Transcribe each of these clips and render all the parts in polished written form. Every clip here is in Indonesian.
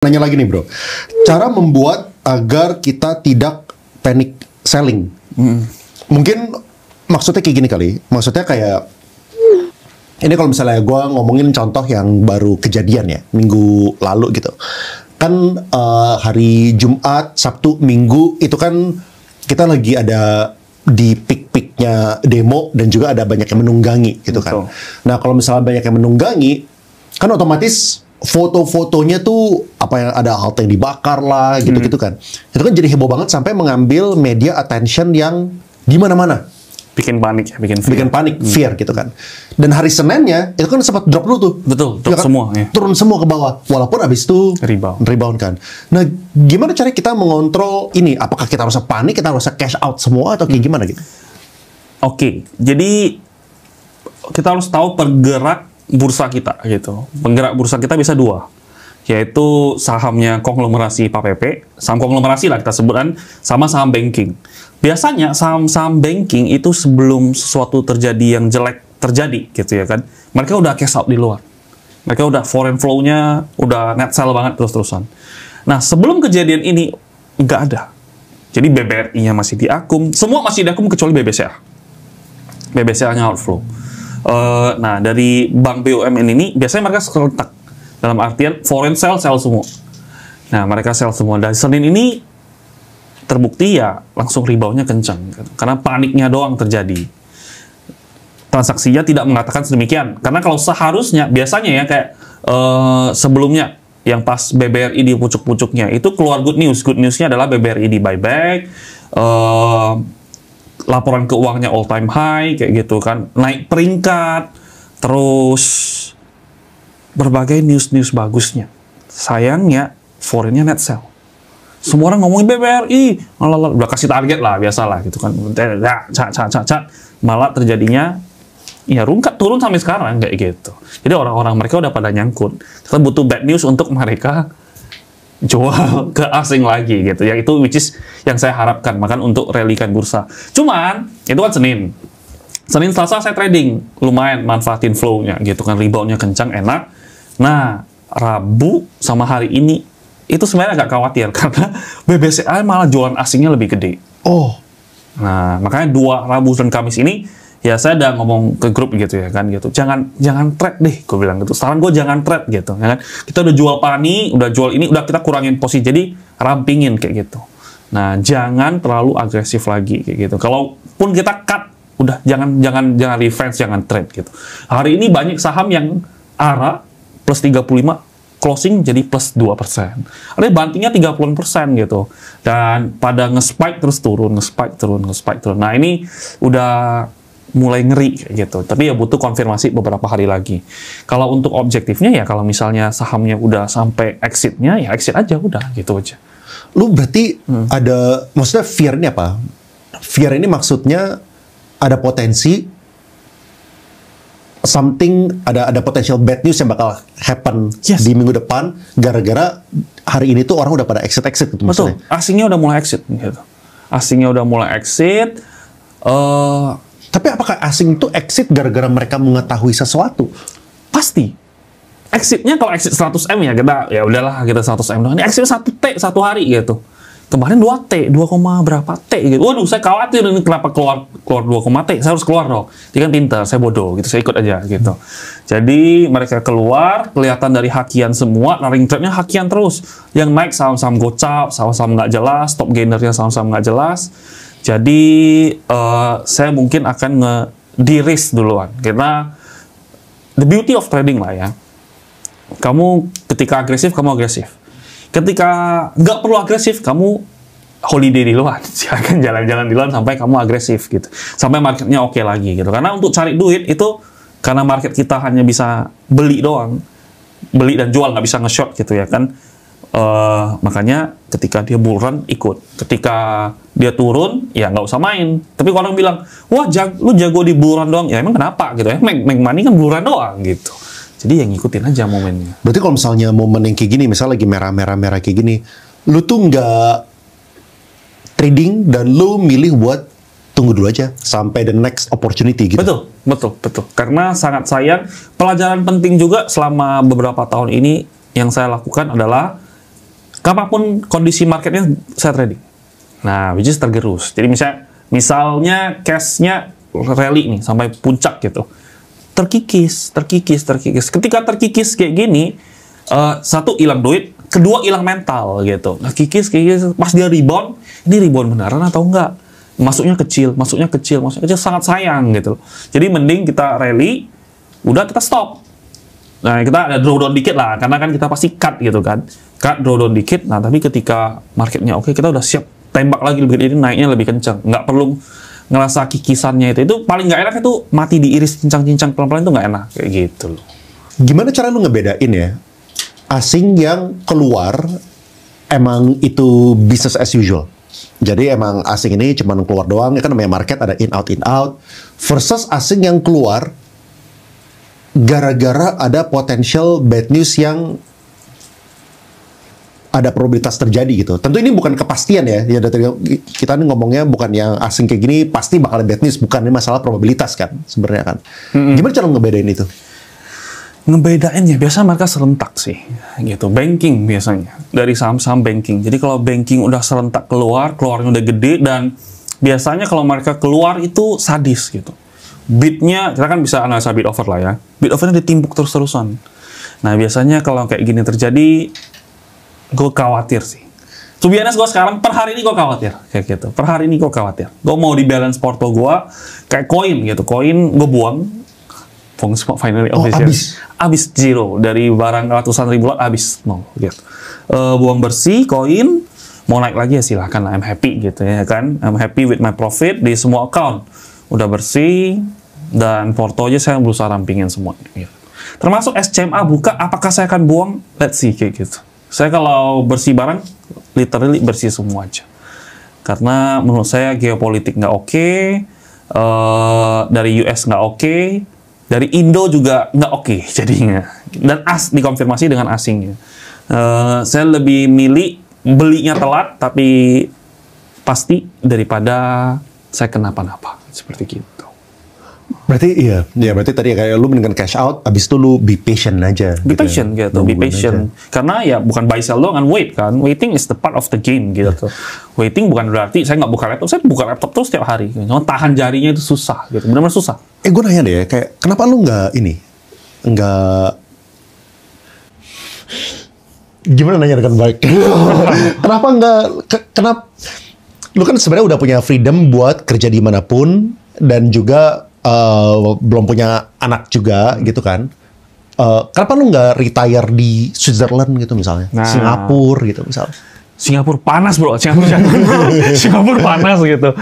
Nanya lagi nih bro, cara membuat agar kita tidak panic selling. Mungkin maksudnya kayak gini kali, maksudnya kayak ini kalau misalnya gue ngomongin contoh yang baru kejadian ya, minggu lalu gitu. Kan hari Jumat, Sabtu, Minggu itu kan kita lagi ada di peak-peaknya demo dan juga ada banyak yang menunggangi gitu kan. Nah kalau misalnya banyak yang menunggangi, kan otomatis foto-fotonya tuh apa yang ada halte yang dibakar lah gitu-gitu kan. Itu kan jadi heboh banget sampai mengambil media attention yang di mana-mana. Bikin panik ya, bikin panik, fear gitu kan. Dan hari Seninnya itu kan sempat drop dulu tuh. Betul, drop ya kan? semua ya. Turun semua ke bawah. Walaupun abis itu rebound kan. Nah, gimana cara kita mengontrol ini? Apakah kita harus panik, kita harus cash out semua atau kayak gimana gitu? Oke, jadi kita harus tahu pergerak bursa kita gitu. Penggerak bursa kita bisa dua, yaitu sahamnya konglomerasi PAPP, saham konglomerasi lah kita sebutkan, sama saham banking. Biasanya saham-saham banking itu sebelum sesuatu terjadi yang jelek terjadi gitu ya kan, mereka udah cash out di luar. Mereka udah foreign flow-nya udah net sell banget terus-terusan. Nah, sebelum kejadian ini nggak ada. Jadi BBRI-nya masih diakum, semua masih diakum kecuali BBCA. BBCA-nya outflow. Nah, dari bank BUMN ini biasanya mereka serentak. Dalam artian foreign sell semua. Nah, mereka sell semua. Dan Senin ini terbukti ya langsung rebound-nya kencang. Gitu. Karena paniknya doang terjadi. Transaksinya tidak mengatakan sedemikian. Karena kalau seharusnya, biasanya ya kayak sebelumnya, yang pas BBRI di pucuk-pucuknya, itu keluar good news. Good news-nya adalah BBRI di buyback, laporan keuangannya all time high kayak gitu kan, naik peringkat, terus berbagai news bagusnya. Sayangnya foreign-nya net sell. Semua orang ngomongin BBRI, udah kasih target lah biasalah gitu kan. Malah terjadinya ya rungkat turun sampai sekarang kayak gitu. Jadi orang-orang mereka udah pada nyangkut. Kita butuh bad news untuk mereka jual ke asing lagi gitu ya, itu which is yang saya harapkan makan untuk rallykan bursa. Cuman itu kan Senin Selasa saya trading lumayan manfaatin flow-nya gitu kan, rebound-nya kencang enak. Nah, Rabu sama hari ini itu sebenarnya agak khawatir karena BBCA malah jualan asingnya lebih gede. Nah, makanya Rabu dan Kamis ini ya saya udah ngomong ke grup gitu ya kan gitu, jangan trade deh, gue bilang gitu. Saran gue jangan trade gitu ya kan. Kita udah jual pani, udah jual ini, udah kita kurangin posisi, jadi rampingin kayak gitu. Nah, jangan terlalu agresif lagi kayak gitu. Kalaupun kita cut, udah jangan revenge, jangan trade gitu. Hari ini banyak saham yang ARA plus 35 closing jadi plus 2%. Ada bantingnya 30% gitu. Dan pada nge-spike terus turun, nge-spike turun. Nah, ini udah mulai ngeri kayak gitu. Tapi ya butuh konfirmasi beberapa hari lagi. Kalau untuk objektifnya ya kalau misalnya sahamnya udah sampai exitnya ya exit aja udah gitu aja. Lu berarti ada, maksudnya fear ini apa? Fear ini maksudnya ada potensi something, ada potential bad news yang bakal happen di minggu depan gara-gara hari ini tuh orang udah pada exit gitu maksudnya. Betul. Asingnya udah mulai exit gitu. Asingnya udah mulai exit. Tapi apakah asing itu exit gara-gara mereka mengetahui sesuatu? Pasti. Exitnya kalau exit 100M ya kita ya udahlah kita 100M doang. Ini exit 1T satu hari gitu. Kemarin 2T, 2, berapa T gitu. Waduh, saya khawatir ini kenapa keluar 2, T. Saya harus keluar dong. Dia kan pintar, saya bodoh gitu. Saya ikut aja gitu. Jadi mereka keluar, kelihatan dari hakian semua, running trade-nya hakian terus. Yang naik saham-saham gocap, saham-saham nggak jelas, top gainernya saham-saham nggak jelas. Jadi saya mungkin akan di-risk duluan karena the beauty of trading lah ya. Kamu ketika agresif kamu agresif. Ketika nggak perlu agresif kamu holiday di luar. Silakan jalan-jalan di luar sampai kamu agresif gitu. Sampai marketnya oke lagi gitu. Karena untuk cari duit itu karena market kita hanya bisa beli doang, beli dan jual nggak bisa nge-short gitu ya kan. Makanya ketika dia bull run ikut, ketika dia turun ya nggak usah main. Tapi kalau orang bilang wah lu jago di bull run doang, ya emang kenapa gitu ya, make money kan bull run doang gitu. Jadi yang ngikutin aja momennya. Berarti kalau misalnya momen yang kayak gini, misalnya lagi merah kayak gini, lu tuh nggak trading dan lu milih buat tunggu dulu aja sampai the next opportunity gitu. Betul. Karena sangat sayang, pelajaran penting juga selama beberapa tahun ini yang saya lakukan adalah kapanpun kondisi marketnya saya trading. Nah, which is tergerus. Jadi misalnya cashnya rally nih sampai puncak gitu, terkikis. Ketika terkikis kayak gini, satu hilang duit, kedua hilang mental gitu. Nah, kikis, pas dia rebound, ini rebound beneran atau enggak? Masuknya kecil, sangat sayang gitu. Jadi mending kita rally, udah kita stop. Nah, kita ada drawdown dikit lah, karena kan kita pasti cut gitu kan. Cut, drawdown dikit, nah tapi ketika marketnya oke, kita udah siap tembak lagi lebih, ini naiknya lebih kencang. Nggak perlu ngerasa kikisannya itu paling nggak enak itu mati diiris cincang-cincang pelan-pelan itu nggak enak, kayak gitu loh. Gimana cara lu ngebedain ya, asing yang keluar emang itu business as usual? Jadi emang asing ini cuma keluar doang, ya kan namanya market ada in out, versus asing yang keluar gara-gara ada potential bad news yang ada probabilitas terjadi gitu. Tentu ini bukan kepastian ya. Ya kita ini ngomongnya bukan yang asing kayak gini pasti bakal bad news, bukan, ini masalah probabilitas kan sebenarnya kan. Gimana cara ngebedain itu? Ngebedainnya biasa mereka serentak sih gitu. Banking biasanya dari saham-saham banking. Jadi kalau banking udah serentak keluarnya udah gede, dan biasanya kalau mereka keluar itu sadis gitu. Bidnya, kita kan bisa analisa bid offer lah ya. Bid offernya ditimbuk terus-terusan. Nah, biasanya kalau kayak gini terjadi, gue khawatir sih. To be honest, gue sekarang per hari ini gue khawatir kayak gitu. Per hari ini gue khawatir. Gue mau di balance porto gue kayak koin gitu. Koin gue buang. Finally habis zero. Dari barang ratusan ribu habis nol gitu. Buang bersih koin. Mau naik lagi ya silahkan lah. I'm happy gitu ya kan. I'm happy with my profit di semua account. Udah bersih. Dan porto aja saya berusaha rampingin semua gitu. Termasuk SCMA buka, apakah saya akan buang? Let's see kayak gitu. Saya kalau bersih barang, literally bersih semua aja. Karena menurut saya geopolitik nggak oke, dari US nggak oke, dari Indo juga nggak oke jadinya. Dan dikonfirmasi dengan asingnya. Saya lebih milih belinya telat, tapi pasti daripada saya kenapa-napa. Seperti gitu. Berarti iya, berarti tadi kayak lu mendingan cash out, abis itu lu be patient aja. Be patient ya. Gitu, be patient. Karena ya bukan buy sell doang kan, wait kan. Waiting is the part of the game gitu. Waiting bukan berarti saya nggak buka laptop, saya buka laptop terus setiap hari. Cuma tahan jarinya itu susah gitu, benar-benar susah. Gue nanya deh, kayak kenapa lu nggak gimana nanya dengan baik? Kenapa kenapa? Lu kan sebenarnya udah punya freedom buat kerja dimanapun, dan juga belum punya anak juga gitu kan. Kenapa lu nggak retire di Switzerland gitu misalnya? Singapura gitu misalnya. Singapura panas bro, Singapura panas gitu.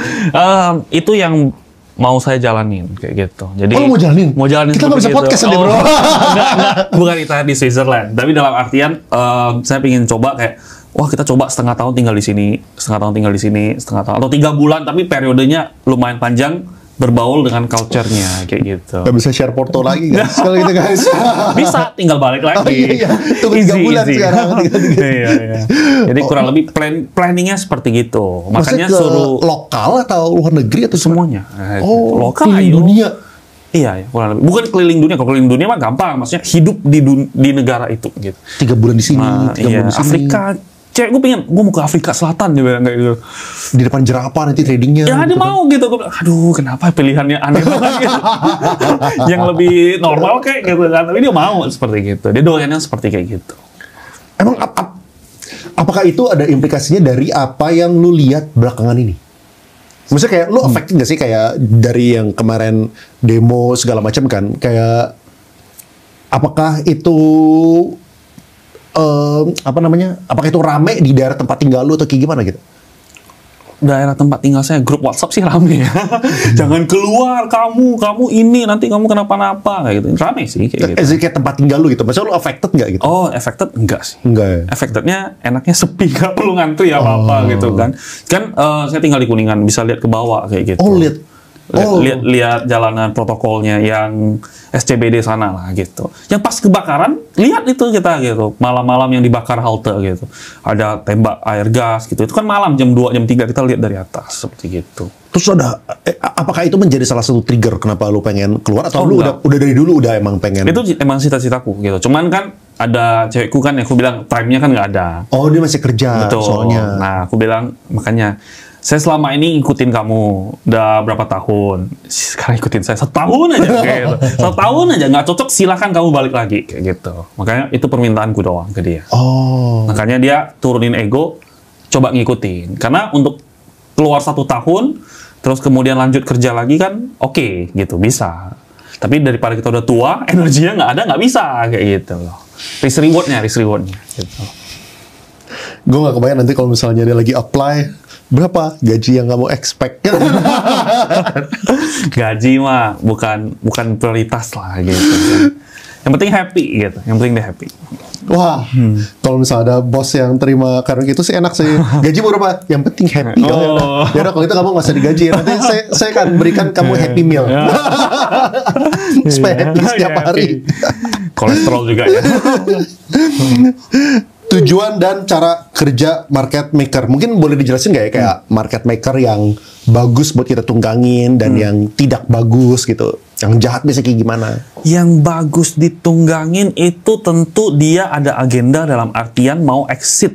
Itu yang mau saya jalanin kayak gitu. Jadi lu mau jalanin? Mau jalanin. Kita nggak bisa podcast gitu. bro. Enggak, bukan retire di Switzerland. Tapi dalam artian saya ingin coba kayak, wah kita coba setengah tahun tinggal di sini, setengah tahun atau 3 bulan, tapi periodenya lumayan panjang, berbaul dengan culture-nya kayak gitu. Gak bisa share porto lagi guys, kalau gitu guys. Bisa, tinggal balik lagi. Oh, iya. Tunggu 3 bulan sekarang. Iya. Jadi kurang lebih planningnya seperti gitu. Makanya suruh lokal atau luar negeri atau semuanya. Lokal dunia. Iya, kurang lebih. Bukan keliling dunia. Kalau keliling dunia mah gampang. Maksudnya hidup di negara itu gitu. 3 bulan di sini, 3 bulan di sini. Afrika. Gue mau ke Afrika Selatan dia bilang kayak gitu. Di depan jerapah nanti tradingnya. Ya dia mau gitu. Gue bilang, aduh kenapa pilihannya aneh banget gitu. Yang lebih normal kayak gitu kan. Tapi dia mau seperti gitu. Dia doyannya seperti kayak gitu. Emang apakah itu ada implikasinya dari apa yang lu lihat belakangan ini? Maksudnya kayak lu affected nggak sih kayak dari yang kemarin demo segala macam kan? Kayak apakah itu apakah itu rame di daerah tempat tinggal lu atau kayak gimana gitu? Daerah tempat tinggal saya, grup WhatsApp sih rame ya. Jangan keluar kamu ini nanti kamu kenapa-napa kayak gitu. Rame sih kayak gitu. Kayak tempat tinggal lu gitu. Maksudnya lu affected nggak gitu? Oh, affected enggak sih. Enggak ya? Affectednya enaknya sepi, nggak perlu ngantri apa-apa gitu kan. Kan saya tinggal di Kuningan, bisa lihat ke bawah kayak gitu. Oh, Lihat jalanan protokolnya yang SCBD sana lah gitu. Yang pas kebakaran, lihat itu kita gitu. Malam-malam yang dibakar halte gitu. Ada tembak air gas gitu. Itu kan malam jam 2, jam 3 kita lihat dari atas seperti gitu. Terus apakah itu menjadi salah satu trigger kenapa lu pengen keluar atau lu udah dari dulu udah emang pengen? Itu emang cita-citaku gitu. Cuman kan ada cewekku kan, aku bilang time-nya kan nggak ada. Oh, dia masih kerja Betul. soalnya. Nah, aku bilang makanya saya selama ini ngikutin kamu udah berapa tahun. Sekarang ikutin saya setahun aja kayak gitu. Setahun aja nggak cocok, silakan kamu balik lagi kayak gitu. Makanya itu permintaanku doang ke dia. Oh. Makanya dia turunin ego, coba ngikutin. Karena untuk keluar 1 tahun, terus kemudian lanjut kerja lagi kan, oke, gitu, bisa. Tapi daripada kita udah tua, energinya nggak ada, nggak bisa, kayak gitu loh. Risk rewardnya, gitu. Gue gak kebayang nanti kalau misalnya dia lagi apply, berapa gaji yang kamu expect? Gaji mah bukan prioritas lah, gitu. Yang penting happy, gitu. Yang penting dia happy. Wah, kalau misalnya ada bos yang terima karena gitu sih enak sih. Gaji berapa? Yang penting happy. Oh. Ya udah, kalau itu kamu nggak usah digaji. Nanti saya akan berikan kamu happy meal. Supaya happy setiap Iya, hari. Kolesterol juga ya. Tujuan dan cara kerja market maker. Mungkin boleh dijelasin nggak ya kayak market maker yang bagus buat kita tunggangin dan yang tidak bagus gitu. Yang jahat biasanya kayak gimana? Yang bagus ditunggangin itu tentu dia ada agenda dalam artian mau exit,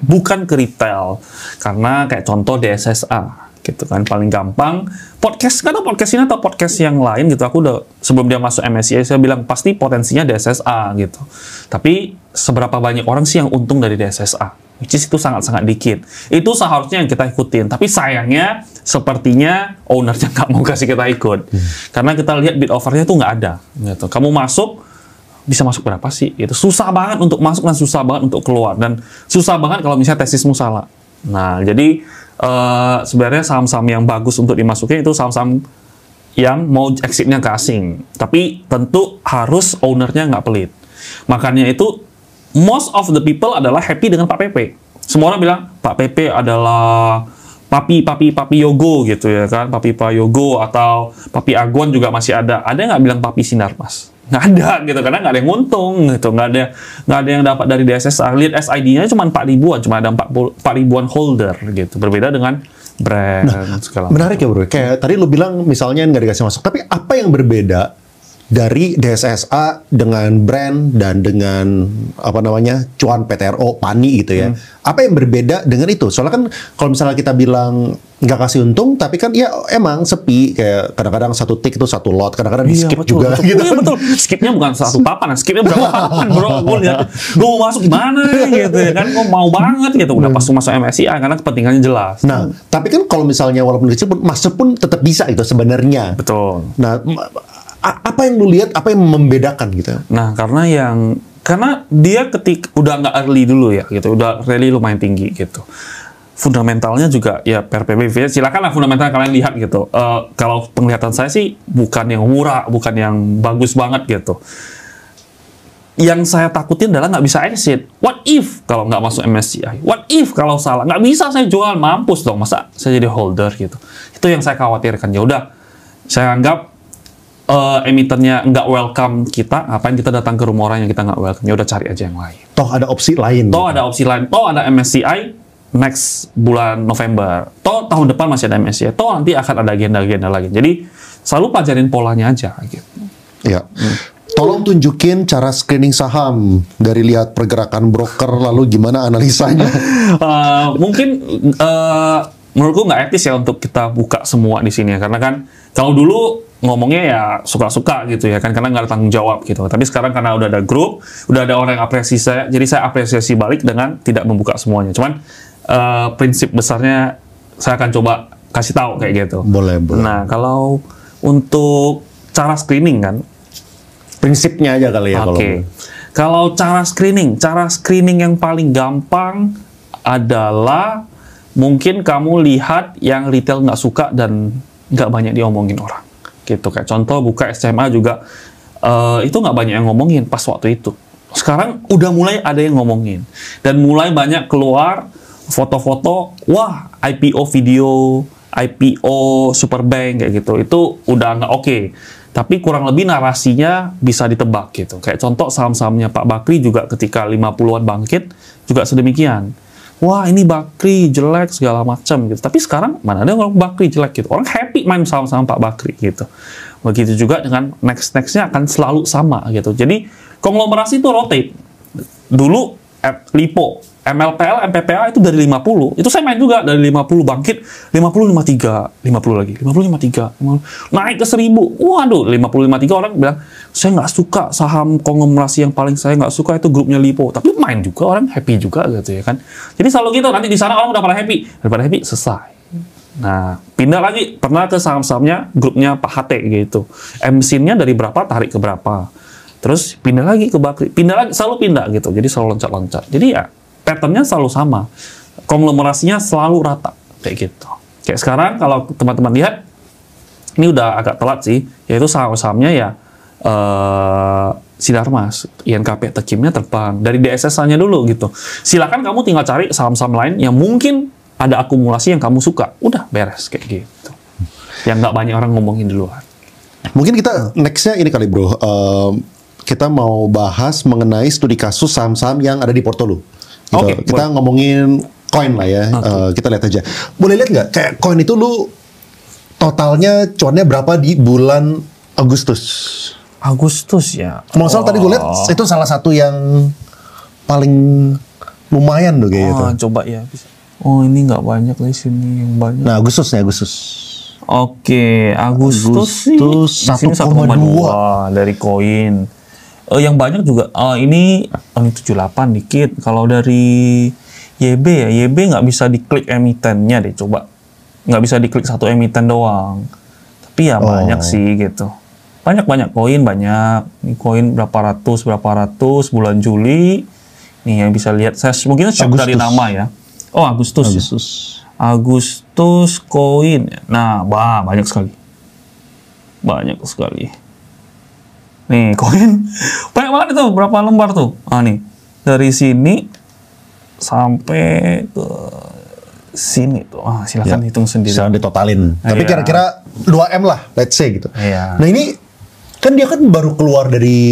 bukan ke retail. Karena kayak contoh DSSA gitu kan, paling gampang podcast, karena podcast ini atau podcast yang lain gitu, aku udah sebelum dia masuk MSCI saya bilang pasti potensinya DSSA gitu. Tapi seberapa banyak orang sih yang untung dari DSSA? Which is itu sangat-sangat dikit. Itu seharusnya yang kita ikutin. Tapi sayangnya sepertinya ownernya nggak mau kasih kita ikut. Karena kita lihat bid offernya tuh nggak ada. Gitu. Kamu masuk, bisa masuk berapa sih? Itu susah banget untuk masuk dan susah banget untuk keluar. Dan susah banget kalau misalnya tesismu salah. Nah, jadi sebenarnya saham-saham yang bagus untuk dimasukin itu saham-saham yang mau exitnya ke asing. Tapi tentu harus ownernya nggak pelit. Makanya itu most of the people adalah happy dengan Pak PP. Semua orang bilang Pak PP adalah Papi Yogo gitu ya kan, Papi Yogo atau Papi Aguan juga masih ada. Ada nggak bilang Papi Sinarmas? Nggak ada gitu, karena nggak ada yang untung gitu, nggak ada yang dapat dari DSSA. Lihat SID-nya cuma 4 ribuan, cuma ada 4 ribuan holder gitu. Berbeda dengan brand segala macam. Menarik ya bro. Kayak tadi lu bilang misalnya nggak dikasih masuk. Tapi apa yang berbeda dari DSSA dengan brand dan dengan apa namanya cuan PTRO Pani gitu ya? Apa yang berbeda dengan itu? Soalnya kan kalau misalnya kita bilang nggak kasih untung, tapi kan ya emang sepi, kayak kadang-kadang satu tick itu satu lot, kadang-kadang di skip betul, juga. betul. Gitu. Iya, betul. Skipnya bukan satu papan, skipnya berapa papan bro? Gue lihat, gue mau masuk gimana gitu ya kan? Gue mau banget gitu. Udah pas masuk MSCI karena kepentingannya jelas. Nah, tapi kan kalau misalnya walaupun kecil pun masuk pun tetap bisa itu sebenarnya. Betul. Nah, apa yang lu lihat, apa yang membedakan gitu? Nah, karena dia ketika udah nggak early dulu ya gitu, udah rally lumayan tinggi gitu. Fundamentalnya juga ya per PBV, silakan lah fundamental kalian lihat gitu. Kalau penglihatan saya sih bukan yang murah, bukan yang bagus banget gitu. Yang saya takutin adalah nggak bisa exit. What if kalau nggak masuk MSCI? What if kalau salah? Nggak bisa saya jual, mampus dong. Masa saya jadi holder gitu? Itu yang saya khawatirkan. Ya udah, saya anggap emitennya nggak welcome kita, ngapain kita datang ke rumah orang yang kita nggak welcome? Ya udah cari aja yang lain. Toh ada opsi lain. Toh ada opsi lain. Toh ada MSCI next bulan November. Toh tahun depan masih ada MSCI. Toh nanti akan ada agenda-agenda lagi. Jadi selalu pelajarin polanya aja gitu. Ya. Tolong tunjukin cara screening saham dari lihat pergerakan broker, lalu gimana analisanya? Mungkin menurutku nggak etis ya untuk kita buka semua di sini ya, karena kan kalau dulu ngomongnya ya suka-suka gitu ya kan, karena nggak ada tanggung jawab gitu. Tapi sekarang karena udah ada grup, udah ada orang yang apresiasi saya, jadi saya apresiasi balik dengan tidak membuka semuanya. Cuman prinsip besarnya saya akan coba kasih tahu kayak gitu. Boleh. Nah, kalau untuk cara screening kan, Prinsipnya aja kali ya. Oke. Kalau cara screening yang paling gampang adalah mungkin kamu lihat yang retail nggak suka dan nggak banyak diomongin orang. Gitu, kayak contoh buka SMA juga itu nggak banyak yang ngomongin pas waktu itu. Sekarang udah mulai ada yang ngomongin dan mulai banyak keluar foto-foto, wah IPO video, IPO Superbank kayak gitu, itu udah nggak oke. Tapi kurang lebih narasinya bisa ditebak gitu. Kayak contoh saham-sahamnya Pak Bakri juga ketika 50-an bangkit juga sedemikian. Wah ini Bakri jelek segala macam gitu. Tapi sekarang mana ada orang Bakri jelek gitu. Orang happy main saham-saham Pak Bakri gitu. Begitu juga dengan next-nextnya akan selalu sama gitu. Jadi konglomerasi itu rotate. dulu LiPo, MLPL, MPPA itu dari 50. Itu saya main juga dari 50 bangkit 50 53, 50 lagi, 50 53, 50, naik ke 1000. Waduh, 50 53 orang bilang, "Saya nggak suka saham konglomerasi, yang paling saya nggak suka itu grupnya Lipo." Tapi main juga orang happy juga gitu ya kan. Jadi selalu gitu, nanti di sana orang udah pada happy. Daripada happy selesai. Nah, pindah lagi pernah ke saham-sahamnya grupnya Pak HT gitu. MSIN-nya dari berapa tarik ke berapa. Terus pindah lagi ke Bakri, pindah lagi, selalu pindah gitu. Jadi selalu loncat-loncat. Jadi ya patternnya selalu sama. Konglomerasinya selalu rata kayak gitu. Kayak sekarang kalau teman-teman lihat, ini udah agak telat sih, yaitu saham-sahamnya ya Sinarmas, INKP Tekimnya terbang dari DSSA-nya dulu gitu. Silakan kamu tinggal cari saham-saham lain yang mungkin ada akumulasi yang kamu suka. Udah beres kayak gitu. Yang nggak banyak orang ngomongin di luar. Mungkin kita nextnya ini kali bro, kita mau bahas mengenai studi kasus saham-saham yang ada di portfolio. Gitu. Oke, Kita ngomongin koin lah ya. Kita lihat aja. Boleh lihat nggak? Kayak koin itu lu totalnya cuannya berapa di bulan Agustus? Agustus ya. Kalau nggak salah tadi gue lihat itu salah satu yang paling lumayan tuh kayak gitu. Coba ya. Oh, ini nggak banyak di sini yang banyak. Nah, Agustus. Oke, Agustus Agustus di sini 1,2 dari koin. Yang banyak juga, ini 78 dikit. Kalau dari YB ya, YB nggak bisa diklik emitennya deh, coba. Nggak bisa diklik satu emiten doang. Tapi ya banyak sih gitu. Banyak koin, banyak. Ini koin berapa ratus bulan Juli. Nih yang bisa lihat, saya mungkin shock dari nama ya. Oh, Agustus koin. Nah, banyak sekali. Nih, koin banyak banget itu. Berapa lembar tuh? Nih. Dari sini sampai ke sini tuh. Silakan hitung sendiri. Bisa ditotalin. Tapi kira-kira 2M lah, let's say gitu. Iya. Nah, ini kan dia kan baru keluar dari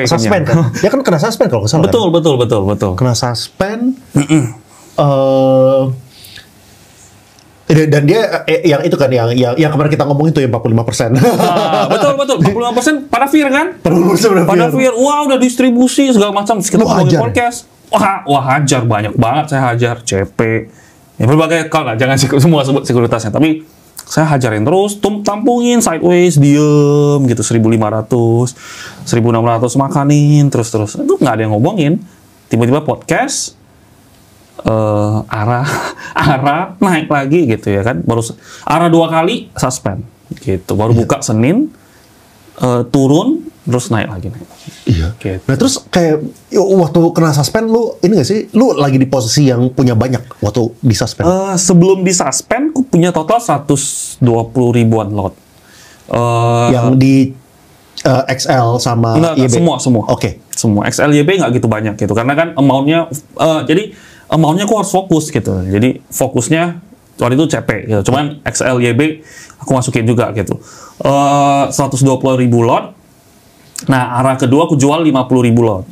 suspend kan? Dia kan kena suspend kalau nggak salah. Betul. Kena suspend. Dan dia yang itu kan yang kemarin kita ngomongin tuh yang 45%. Betul 45% pada Fear kan? Pada Fear. Wah, udah distribusi segala macam. Kita ngomongin podcast. Wah, hajar banyak banget, saya hajar CP. Ya berbagai account lah, jangan semua sebut sekuritasnya, tapi saya hajarin terus, tampungin sideways, diem gitu 1.500, 1.600 makanin terus. Itu nggak ada yang ngomongin. Tiba-tiba podcast arah naik lagi gitu ya kan, baru arah 2 kali suspend gitu, baru buka Senin turun terus naik lagi. Iya. Gitu. Nah terus kayak waktu kena suspend lu ini nggak sih, lu lagi di posisi yang punya banyak waktu di suspend? Sebelum di suspend aku punya total 120 ribuan lot. Yang di XL sama YB? Semua. Oke. Semua XL YB nggak gitu banyak gitu, karena kan amount-nya jadi amount-nya aku harus fokus gitu. Jadi fokusnya waktu itu CP gitu. Cuman XL YB aku masukin juga gitu. 120 ribu lot. Nah, arah kedua aku jual 50 ribu lot.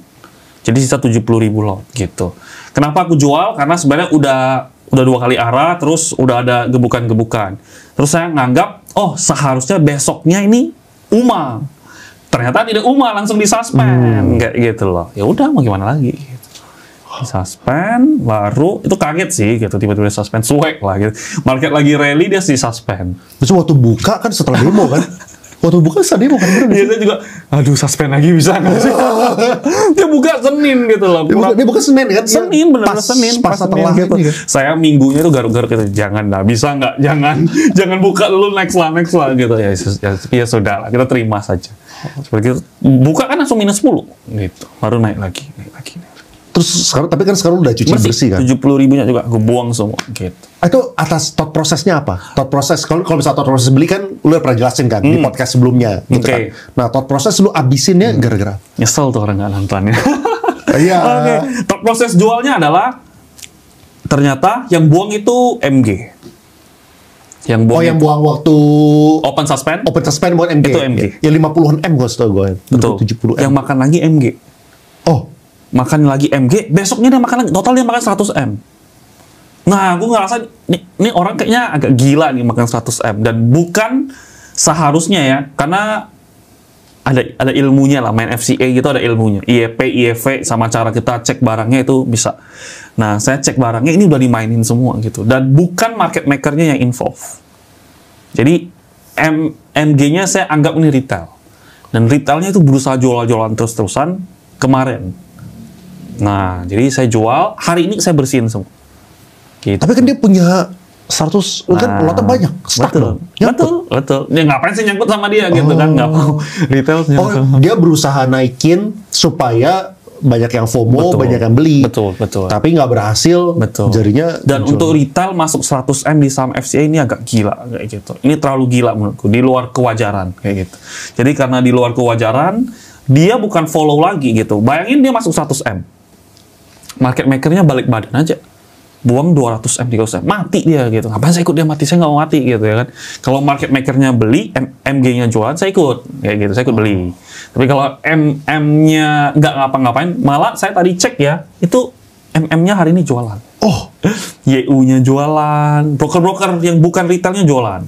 Jadi sisa 70 ribu lot gitu. Kenapa aku jual? Karena sebenarnya udah 2 kali arah, terus udah ada gebukan-gebukan. Terus saya nganggap, seharusnya besoknya ini UMA. Ternyata tidak UMA, langsung disuspend kayak gitu loh. Ya udah, mau gimana lagi? Suspend, baru itu kaget sih gitu, tiba-tiba suspend, swag lah gitu. Market lagi rally, dia suspend. Terus waktu buka kan setelah demo kan? Waktu buka setelah demo kan? Dia juga, aduh suspend lagi bisa nggak sih? Dia buka Senin gitu loh. Dia buka Senin kan? Senin, benar Senin. Pas setelah gitu. Kan? Saya minggunya tuh garuk-garuk gitu, jangan lah, bisa nggak? Jangan buka dulu, next lah gitu. Ya sudah lah, kita terima saja. Seperti itu. Buka kan langsung minus 10 gitu, baru naik lagi. Terus sekarang udah cuci bersih kan? 70 ribunya juga gue buang semua gitu. Itu atas thought prosesnya apa? Thought proses, kalau misalnya thought proses beli kan lu udah pernah jelasin kan di podcast sebelumnya gitu kan. Nah, thought proses lu abisinnya gara-gara nyesel tuh orang nggak nontonnya. Iya. Oke. Thought proses jualnya adalah ternyata yang buang itu MG. Yang buang waktu open suspend buat MG. Itu MG. Ya 50-an M gue setahu gue. Betul. 70 M. Yang makan lagi MG. Makan lagi MG, besoknya dia makan lagi, total dia makan 100 M. Nah, aku ngerasa ini orang kayaknya agak gila nih makan 100 M, dan bukan seharusnya ya, karena ada ilmunya lah, main FCA gitu ada ilmunya. IEP, IEV sama cara kita cek barangnya itu bisa. Nah, saya cek barangnya ini udah dimainin semua gitu. Dan bukan market makernya yang involve. Jadi MG-nya saya anggap ini retail. Dan retailnya itu berusaha jual-jualan terus-terusan kemarin. Nah, jadi saya jual, hari ini saya bersihin semua. Gitu. Tapi kan dia punya 100, kan lotnya banyak. Stuck dong. Betul. Ya ngapain sih nyangkut sama dia gitu kan? Nggak mau retail nyangkut. Dia berusaha naikin supaya banyak yang FOMO, banyak yang beli. Betul. Tapi nggak berhasil. Jadinya. Dan untuk retail masuk 100M di saham FCA ini agak gila kayak gitu. Ini terlalu gila menurutku, di luar kewajaran kayak gitu. Jadi karena di luar kewajaran, dia bukan follow lagi gitu. Bayangin dia masuk 100M. Market makernya balik badan aja. Buang 200M, 300M, mati dia gitu. Ngapain saya ikut dia mati? Saya nggak mau mati gitu ya kan. Kalau market makernya beli, MG-nya jualan, saya ikut. Kayak gitu, saya ikut beli. Tapi kalau MM-nya nggak ngapa-ngapain, malah saya tadi cek ya, itu MM-nya hari ini jualan. Oh, YU-nya jualan, broker-broker yang bukan retailnya jualan.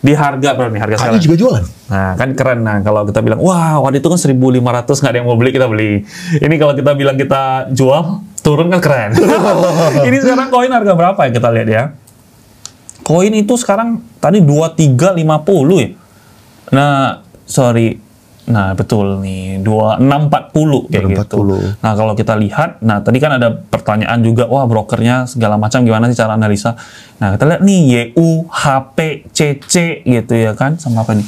Di harga berapa nih? Harga kayaknya sekarang. juga jualan. Nah, kan keren. Nah, kalau kita bilang, wah, waktu itu kan 1.500, nggak ada yang mau beli, kita beli. Ini kalau kita bilang kita jual, turun kan keren. Ini sekarang koin harga berapa ya kita lihat ya. Koin itu sekarang tadi 23.50 ya. Nah, sorry. Nah, betul nih, 2640 kayak gitu. Nah, kalau kita lihat, nah tadi kan ada pertanyaan juga, wah brokernya segala macam gimana sih cara analisa. Nah, kita lihat nih YU, HP, CC gitu ya kan, sama apa nih?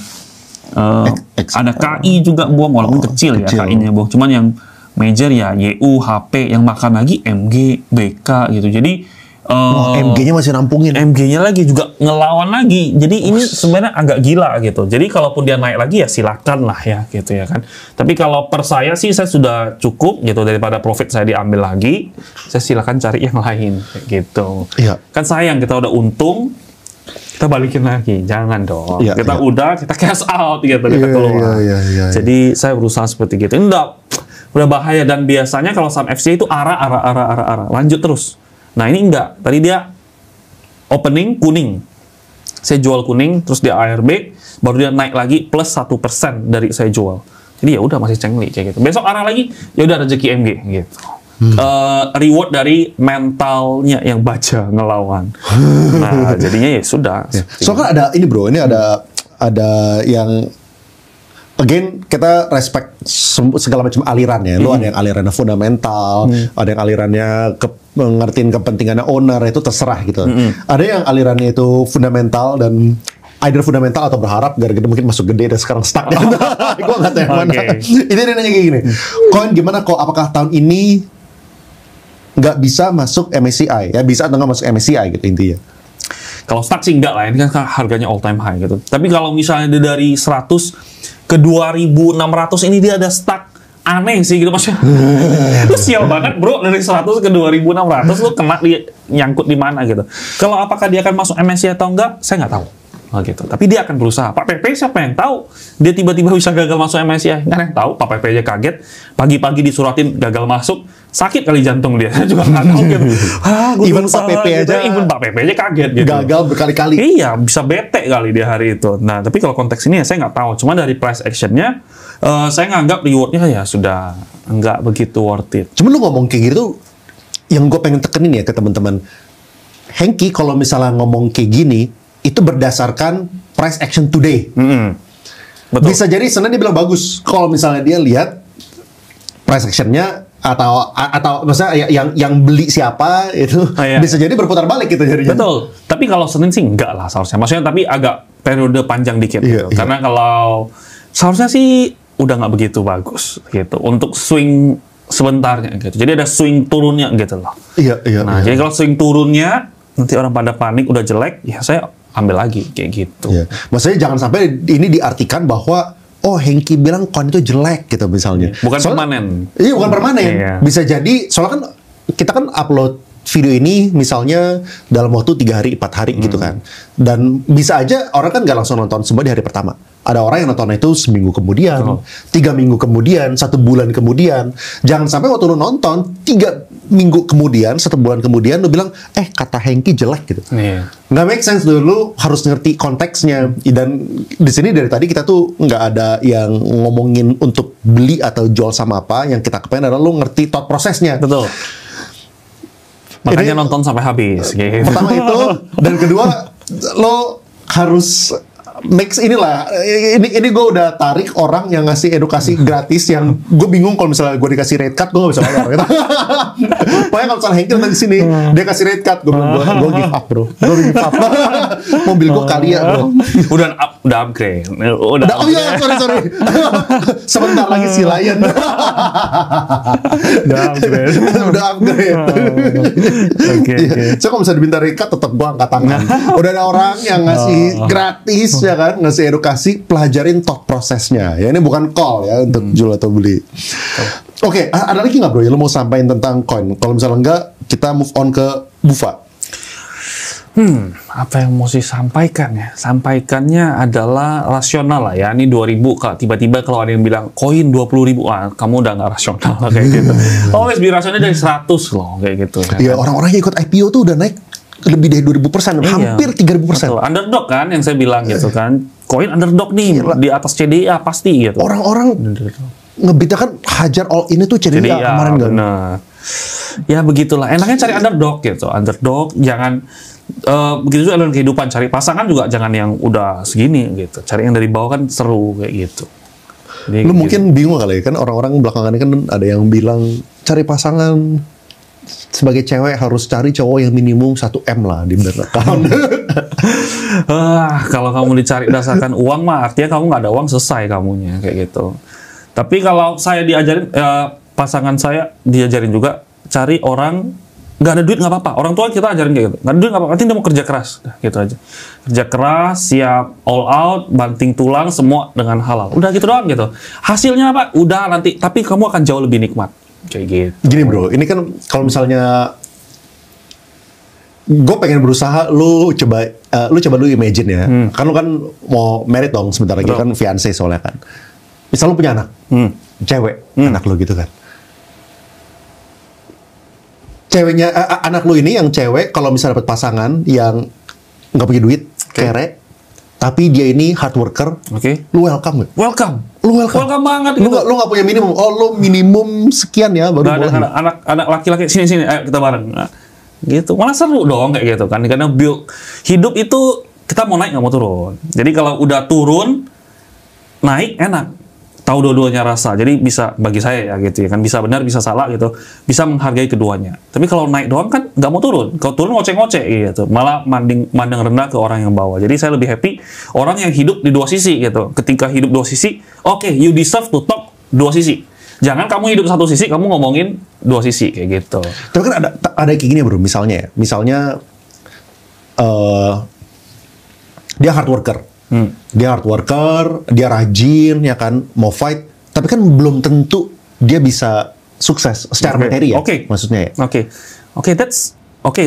Ada KI juga buang, walaupun kecil ya KI-nya buang. Cuman yang major ya YU, HP, yang makan lagi MG, BK gitu. Jadi MG-nya masih nampungin. MG-nya lagi juga ngelawan lagi. Jadi ini sebenarnya agak gila gitu. Jadi kalaupun dia naik lagi ya silakan lah ya gitu ya kan. Tapi kalau per saya sih saya sudah cukup gitu, daripada profit saya diambil lagi, saya silakan cari yang lain gitu. Iya. Kan sayang kita udah untung, kita balikin lagi. Jangan dong. Iya, kita udah kita cash out gitu, kita keluar. Iya. Jadi saya berusaha seperti gitu. Enggak, udah bahaya. Dan biasanya kalau saham FCA itu arah lanjut terus. Nah ini enggak, tadi dia opening kuning, saya jual kuning, terus dia ARB, baru dia naik lagi plus 1% dari saya jual. Jadi ya udah masih cengli kayak gitu. Besok arah lagi, ya udah rezeki MG gitu. Reward dari mentalnya yang baca ngelawan. Nah jadinya ya sudah. Soalnya kan ada ini bro, ini ada yang again, kita respect segala macam aliran ya. Lu ada yang alirannya fundamental, ada yang alirannya ngertiin kepentingannya owner, itu terserah gitu. Ada yang alirannya itu fundamental dan either fundamental atau berharap gara-gara mungkin masuk gede dan sekarang stuck. Gue nggak tahu yang mana. Ini dia nanya kayak gini. Koin gimana kok? Apakah tahun ini nggak bisa masuk MSCI? Ya bisa atau nggak masuk MSCI gitu intinya. Kalau stuck sih enggak lah, ini kan harganya all time high gitu. Tapi kalau misalnya dia dari 100 ke 2.600 ini dia ada stuck, aneh sih gitu maksudnya. Lu sial banget bro, dari 100 ke 2.600 lu kena nyangkut di mana gitu. Kalau apakah dia akan masuk MSCI atau enggak, saya nggak tahu. Oh gitu. Tapi dia akan berusaha. Pak PP siapa yang tahu? Dia tiba-tiba bisa gagal masuk MSCI. Nggak ada yang tahu. Pak PP aja kaget. Pagi-pagi disuratin gagal masuk. Sakit kali jantung dia. Saya juga nggak tahu gitu. Even Pak PP aja. Even Pak PP aja kaget gitu. Gagal berkali-kali. Iya, bisa bete kali di hari itu. Nah, tapi kalau konteks ini ya saya nggak tahu. Cuma dari price actionnya, saya nganggap rewardnya ya sudah nggak begitu worth it. Cuma lu ngomong kayak gitu, yang gue pengen tekenin ya ke teman-teman. Hengki kalau misalnya ngomong kayak gini, itu berdasarkan price action today. Betul. Bisa jadi Senin dia bilang bagus. Kalau misalnya dia lihat price actionnya atau maksudnya yang beli siapa itu bisa jadi berputar balik gitu jadinya. Betul. Tapi kalau Senin sih enggak lah seharusnya. Maksudnya tapi agak periode panjang dikit gitu. Karena kalau seharusnya sih udah nggak begitu bagus gitu untuk swing sebentarnya gitu. Jadi ada swing turunnya gitu loh. Nah, jadi kalau swing turunnya nanti orang pada panik udah jelek, ya saya ambil lagi kayak gitu. Maksudnya jangan sampai ini diartikan bahwa oh Hengki bilang koin itu jelek gitu misalnya. Bukan permanen. Iya bukan permanen. Bisa jadi soalnya kan kita kan upload video ini misalnya dalam waktu 3 hari, 4 hari gitu kan. Dan bisa aja orang kan nggak langsung nonton semua di hari pertama. Ada orang yang nonton itu seminggu kemudian, 3 minggu kemudian, 1 bulan kemudian. Jangan sampai waktu lu nonton 3 minggu kemudian, 1 bulan kemudian lu bilang, kata Hengki jelek gitu. Nggak make sense dulu, lu harus ngerti konteksnya. Dan di sini dari tadi kita tuh nggak ada yang ngomongin untuk beli atau jual sama apa. Yang kita kepengen adalah lu ngerti thought prosesnya. Betul. Makanya nonton sampai habis. Gitu. Pertama itu, dan kedua lo harus next inilah, ini gue udah tarik orang yang ngasih edukasi gratis yang gue bingung kalau misalnya gue dikasih rate card gue gak bisa bayar gitu. Pokoknya kalau misalnya Hengki nanti sini dia kasih rate card, gue give up bro, gue give up. Mobil gue Kalia bro, udah upgrade, oh iya sorry sebentar lagi si Lion udah upgrade. Oke. So kalau misalnya diminta rate card tetap gue angkat tangan. Udah ada orang yang ngasih gratis ya kan, ngasih edukasi, pelajarin thought prosesnya. Ya ini bukan call ya untuk jual atau beli. Oke, ada lagi nggak bro? Ya lo mau sampaikan tentang coin? Kalau misalnya enggak, kita move on ke Bufa. Apa yang mau sampaikan ya? Sampaikannya adalah rasional lah ya. Ini 2000, kalau tiba-tiba kalau ada yang bilang koin 20.000, kamu udah nggak rasional lah kayak gitu. Always be rasional dari 100 loh kayak gitu. Iya, orang-orang yang ikut IPO tuh udah naik lebih dari 2000%, hampir 3000%. Underdog kan yang saya bilang gitu kan. Koin underdog nih di atas CDA pasti gitu. Orang-orang ngebitnya kan hajar all ini tuh CDA kemarin kan. Ya begitulah. Enaknya cari underdog gitu. Underdog jangan begitu juga dalam kehidupan, cari pasangan juga jangan yang udah segini gitu. Cari yang dari bawah kan seru kayak gitu. Jadi, lu mungkin bingung kali kan, orang-orang belakangan ini kan ada yang bilang cari pasangan sebagai cewek harus cari cowok yang minimum 1M lah di bank account. Kalau kamu dicari berdasarkan uang mah artinya kamu nggak ada uang, selesai kamunya kayak gitu. Tapi kalau saya diajarin, pasangan saya diajarin juga cari orang nggak ada duit nggak apa-apa. Orang tua kita ajarin kayak gitu, nggak ada duit nggak apa-apa, nanti dia mau kerja keras, gitu aja. Kerja keras, siap all out, banting tulang semua dengan halal. Udah gitu doang gitu. Hasilnya apa? Udah nanti. Tapi kamu akan jauh lebih nikmat. Kayak gitu. Gini bro, ini kan kalau misalnya gue pengen berusaha, lu coba lu imagine ya, kan lu kan mau married dong sebentar lagi kan, fiancé soalnya kan. Misal lu punya anak, cewek, anak lu gitu kan. Ceweknya, anak lu ini yang cewek, kalau misalnya dapat pasangan yang nggak punya duit, kere, tapi dia ini hard worker, lu welcome gak? Lu welcome banget. Lu nggak punya minimum. Oh, lu minimum sekian ya baru boleh. Anak laki-laki sini, ayo kita bareng. Nah, gitu. Malah seru dong kayak gitu kan. Karena build hidup itu kita mau naik nggak mau turun. Jadi kalau udah turun, naik enak. Tahu dua-duanya rasa. Jadi bisa bagi saya ya gitu ya kan, bisa benar bisa salah gitu. Bisa menghargai keduanya. Tapi kalau naik doang kan nggak mau turun. Kalau turun ngoceh-ngoceh gitu. Malah mandang rendah ke orang yang bawah. Jadi saya lebih happy orang yang hidup di dua sisi gitu. Ketika hidup dua sisi, oke, you deserve to talk dua sisi. Jangan kamu hidup satu sisi, kamu ngomongin dua sisi kayak gitu. Tapi kan ada kayak gini bro, misalnya dia hard worker. Dia hard worker, dia rajin ya kan, mau fight, tapi kan belum tentu dia bisa sukses secara materi ya. Maksudnya ya.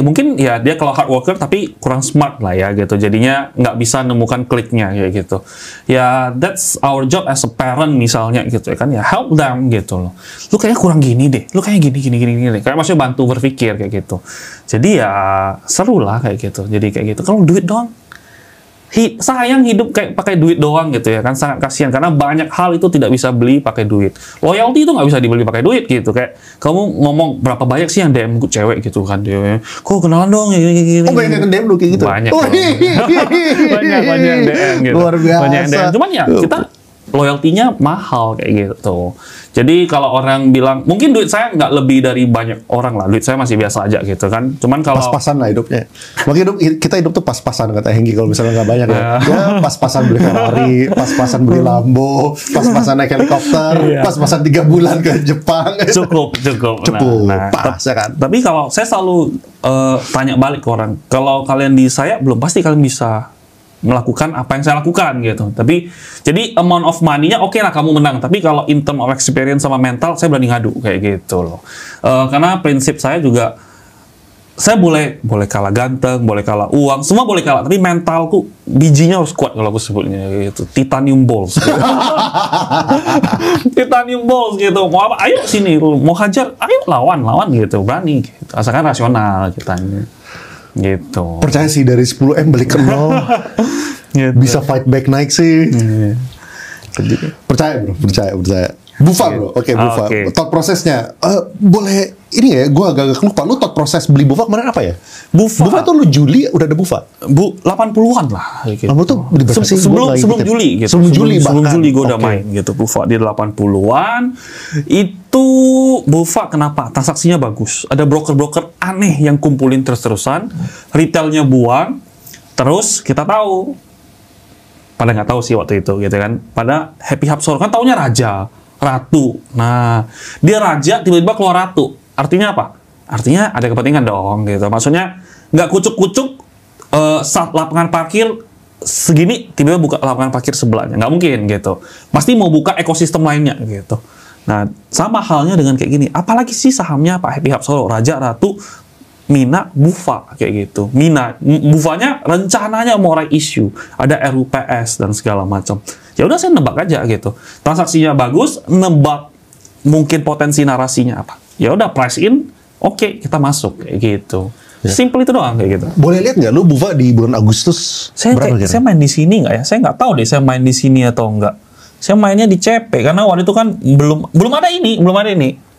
Mungkin ya dia kalau hard worker tapi kurang smart lah ya gitu. Jadinya nggak bisa nemukan kliknya kayak gitu. Ya that's our job as a parent misalnya gitu ya kan, ya help them gitu loh. Lu kayaknya kurang gini deh. Lu kayak gini deh. Kayak maksudnya bantu berpikir kayak gitu. Jadi ya seru lah kayak gitu. Jadi kayak gitu. Kalau duit doang, sayang hidup kayak pakai duit doang gitu ya kan, sangat kasihan karena banyak hal itu tidak bisa beli pakai duit. Loyalty itu nggak bisa dibeli pakai duit gitu. Kayak kamu ngomong berapa banyak sih yang DM cewek gitu kan, dia kok kenalan dong gini. Oh banyak yang DM lu kayak gitu. Banyak yang DM gitu. Luar biasa. Banyak yang DM. Cuman ya kita loyalty-nya mahal kayak gitu. Jadi kalau orang bilang, mungkin duit saya nggak lebih dari banyak orang lah. Duit saya masih biasa aja gitu kan. Cuman kalau... Pas-pasan lah hidupnya. Makanya kita hidup tuh pas-pasan kata Hengki kalau misalnya nggak banyak ya. Ya pas-pasan beli Ferrari, pas-pasan beli Lambo, pas-pasan naik helikopter, pas-pasan 3 bulan ke Jepang. Cukup. Nah, pas ya kan. Tapi kalau saya selalu tanya balik ke orang, kalau kalian di saya, belum pasti kalian bisa melakukan apa yang saya lakukan gitu. Tapi jadi amount of money-nya oke lah kamu menang, tapi kalau in term of experience sama mental saya berani ngadu kayak gitu loh. Karena prinsip saya juga saya boleh kalah ganteng, boleh kalah uang, semua boleh kalah, tapi mentalku bijinya harus kuat kalau aku sebutnya gitu. Titanium balls. Gitu. Titanium balls gitu. Mau apa? Ayo sini, mau hajar, ayo lawan gitu, berani gitu. Asalkan rasional kitanya. Gitu. Percaya sih dari 10M balik ke 0. Gitu. Bisa fight back naik sih. Percaya bro, percaya. Bufa bro, oke Bufa. Oke. Thought prosesnya, boleh ini ya? Gue agak lupa. Lu thought proses beli Bufa kemarin apa ya? Bufa tuh lu Juli udah ada Bufa. 80-an lah. Gitu. Lalu tuh beli berapa sih? Sebelum Juli gitu. Sebelum Juli gue udah main gitu. Bufa di 80-an. Itu Bufa kenapa? Transaksinya bagus. Ada broker-broker aneh yang kumpulin terus-terusan. Retailnya buang. Terus kita tahu. Pada nggak tahu sih waktu itu gitu kan. Pada Happy Hapsor kan taunya raja. Ratu. Nah, dia raja tiba-tiba keluar ratu. Artinya apa? Artinya ada kepentingan dong gitu. Maksudnya nggak kucuk-kucuk saat lapangan parkir segini tiba-tiba buka lapangan parkir sebelahnya. Nggak mungkin gitu. Pasti mau buka ekosistem lainnya gitu. Nah, sama halnya dengan kayak gini. Apalagi sih sahamnya Pak Happy Hapsoro, raja, ratu, Mina, Bufa kayak gitu. Mina, Bufanya rencananya mau isu, ada RUPS dan segala macam. Ya udah saya nebak aja gitu. Transaksinya bagus, nebak mungkin potensi narasinya apa. Ya udah price in, oke, kita masuk kayak gitu. Ya. Simple itu doang kayak gitu. Boleh lihat nggak lu Bufa di bulan Agustus? Saya main di sini nggak ya? Saya nggak tahu deh saya main di sini atau enggak. Saya mainnya di CP karena waktu itu kan belum ada ini.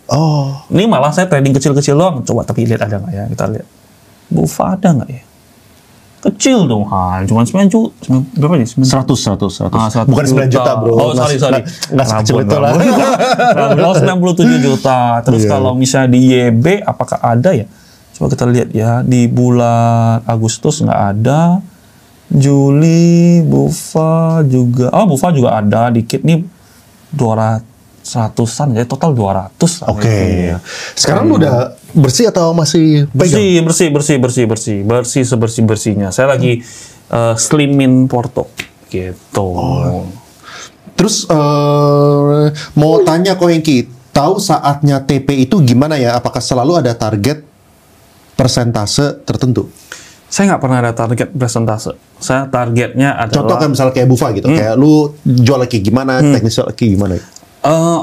Oh, Ini malah saya trading kecil-kecil doang. Coba tapi lihat ada nggak ya? Kita lihat. Bufa ada nggak ya? Kecil dong, cuma 9 juta. Berapa nih? 100. 100 Bukan 9 juta bro. Oh, sorry. Nggak sekecil itu lah. 97 juta. Terus kalau misalnya di YB, apakah ada ya? Coba kita lihat ya. Di bulan Agustus nggak ada. Juli, Bufa juga. Oh, Bufa juga ada. Dikit nih 100-an. Jadi total 200. Oke. Sekarang lu udah bersih atau masih pegang? Bersih sebersih-bersihnya. Saya lagi slimin Porto gitu. Terus mau tanya Ko Hengki, tahu saatnya TP itu gimana ya? Apakah selalu ada target persentase tertentu? Saya nggak pernah ada target persentase. Saya targetnya adalah... Contoh kan misalnya kayak Bufa gitu, kayak lu jual lagi gimana, teknis jual lagi gimana?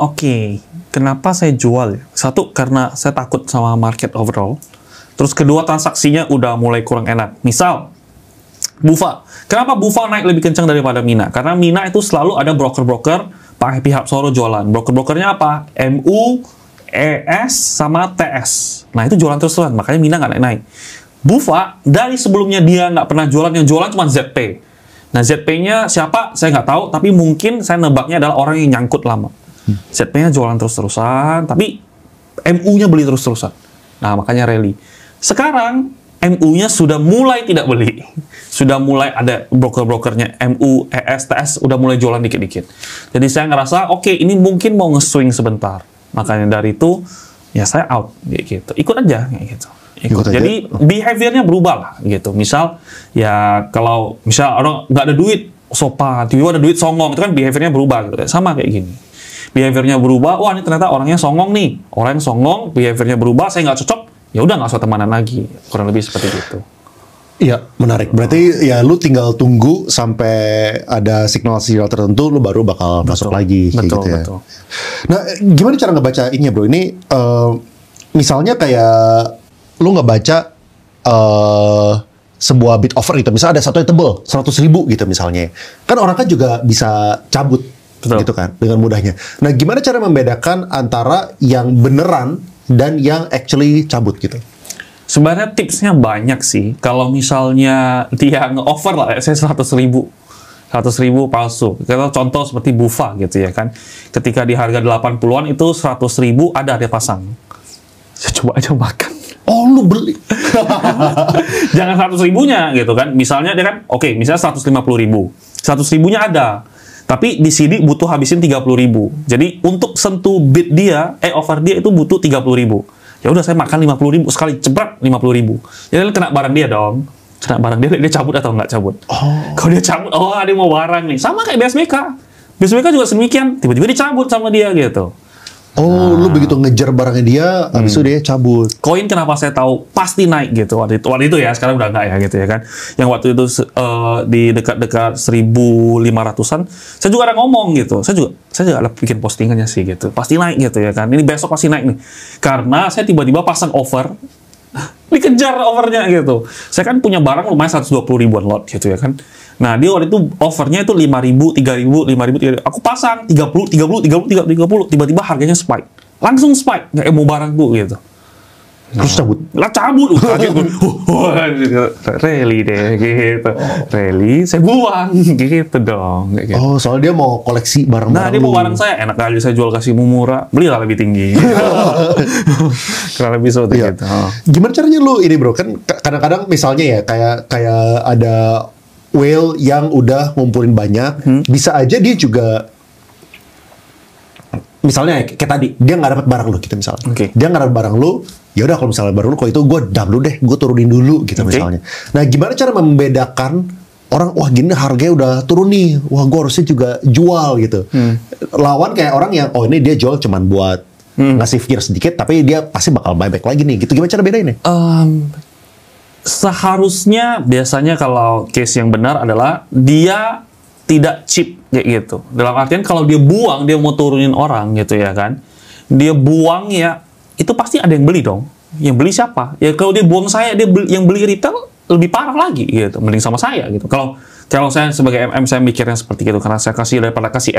Oke. Kenapa saya jual? Satu, karena saya takut sama market overall. Terus kedua, transaksinya udah mulai kurang enak. Misal, Bufa. Kenapa Bufa naik lebih kencang daripada Mina? Karena Mina itu selalu ada broker-broker Pak Happy Hapsoro jualan. Broker-brokernya apa? MU, ES, sama TS. Nah, itu jualan terus-terusan. Makanya Mina nggak naik-naik. Bufa, dari sebelumnya dia nggak pernah jualan. Yang jualan cuma ZP. Nah, ZP-nya siapa? Saya nggak tahu. Tapi mungkin saya nebaknya adalah orang yang nyangkut lama. ZP-nya jualan terus-terusan, tapi MU-nya beli terus-terusan. Nah, makanya rally. Sekarang, MU-nya sudah mulai tidak beli. Sudah mulai ada broker-brokernya MU, ES, TS, udah mulai jualan dikit-dikit. Jadi saya ngerasa, oke, ini mungkin mau nge-swing sebentar. Makanya dari itu, ya saya out. Gitu. Ikut aja. Gitu. Ikut. Jadi, behavior-nya berubah lah. Gitu. Misal, ya kalau misal orang nggak ada duit, sopan, tiba-tiba ada duit songong, itu kan behavior-nya berubah. Gitu. Sama kayak gini. Behavior-nya berubah, wah ini ternyata orangnya songong nih. Orang yang songong, behavior-nya berubah, saya nggak cocok, ya udah nggak usah temanan lagi. Kurang lebih seperti itu. Iya, menarik. Berarti ya lu tinggal tunggu sampai ada signal-signal tertentu, lu baru bakal masuk lagi. Betul, gitu ya. betul. Nah, gimana cara ngebaca ini ya bro? Ini misalnya kayak lu ngebaca sebuah bid offer gitu. Misalnya ada satu yang tebel, 100.000 gitu misalnya. Kan orang kan juga bisa cabut. Betul. Gitu kan, dengan mudahnya. Nah, gimana cara membedakan antara yang beneran dan yang actually cabut gitu? Sebenarnya tipsnya banyak sih. Kalau misalnya dia nge-offer lah, saya 100.000 palsu. Kita contoh seperti Bufa gitu ya kan. Ketika di harga 80-an itu 100.000 ada dia pasang. Saya coba aja makan. Oh, lu beli. Jangan 100.000-nya gitu kan. Misalnya dia kan, oke, misalnya 150.000. 100.000-nya ada. Tapi di sini butuh habisin 30.000. Jadi untuk sentuh bid dia, offer dia itu butuh 30.000. Ya udah saya makan 50.000 sekali jebrak 50.000. Jadi kena barang dia dong. Kena barang dia cabut atau nggak cabut. Kalau dia cabut, oh dia mau barang nih. Sama kayak BSBK. BSBK juga sedemikian. Tiba-tiba dicabut sama dia gitu. Oh, lu begitu ngejar barangnya dia, habis itu dia cabut. Koin kenapa saya tahu pasti naik gitu waktu itu ya, sekarang udah enggak ya gitu ya kan. Yang waktu itu di dekat-dekat 1.500-an, saya juga ada ngomong gitu. Saya juga ada bikin postingannya sih gitu. Pasti naik gitu ya kan. Ini besok pasti naik nih. Karena saya tiba-tiba pasang offer, dikejar overnya gitu. Saya kan punya barang lumayan 120 ribuan lot gitu ya kan. Nah, dia waktu itu offernya itu 5.000, 3.000, 5.000, 3.000. Aku pasang 30, 30, 30, 30. Tiba-tiba harganya spike. Langsung spike. Nggak mau barangku gitu. Terus cabut. Lah cabut. Kaget gue. Rally deh gitu. Rally, saya buang. Gitu dong. Gitu. Oh, soalnya dia mau koleksi barang-barang. Nah, dia mau barang saya. Enak kali saya jual kasih murah. Belilah lebih tinggi. Karena lebih seperti Iya. gitu. Gimana caranya lu ini bro? Kan kadang-kadang misalnya ya kayak ada whale yang udah ngumpulin banyak, bisa aja dia juga misalnya kayak tadi dia nggak dapat barang lu gitu misalnya. Oke. Dia nggak dapat barang lu, ya udah kalau misalnya barang lu kalau itu gue dump dulu deh, gue turunin dulu gitu misalnya. Nah, gimana cara membedakan orang wah gini harganya udah turun nih, wah gue harusnya juga jual gitu. Lawan kayak orang yang oh ini dia jual cuman buat ngasih fear sedikit, tapi dia pasti bakal buyback lagi nih gitu. Gimana cara bedainnya? Seharusnya biasanya kalau case yang benar adalah dia tidak cheap kayak gitu. Dalam artian kalau dia buang, dia mau turunin orang gitu ya kan. Dia buang ya, itu pasti ada yang beli dong. Yang beli siapa? Ya kalau dia buang saya, yang beli retail lebih parah lagi gitu. Mending sama saya gitu. Kalau saya sebagai MM saya mikirnya seperti itu karena saya kasih daripada kasih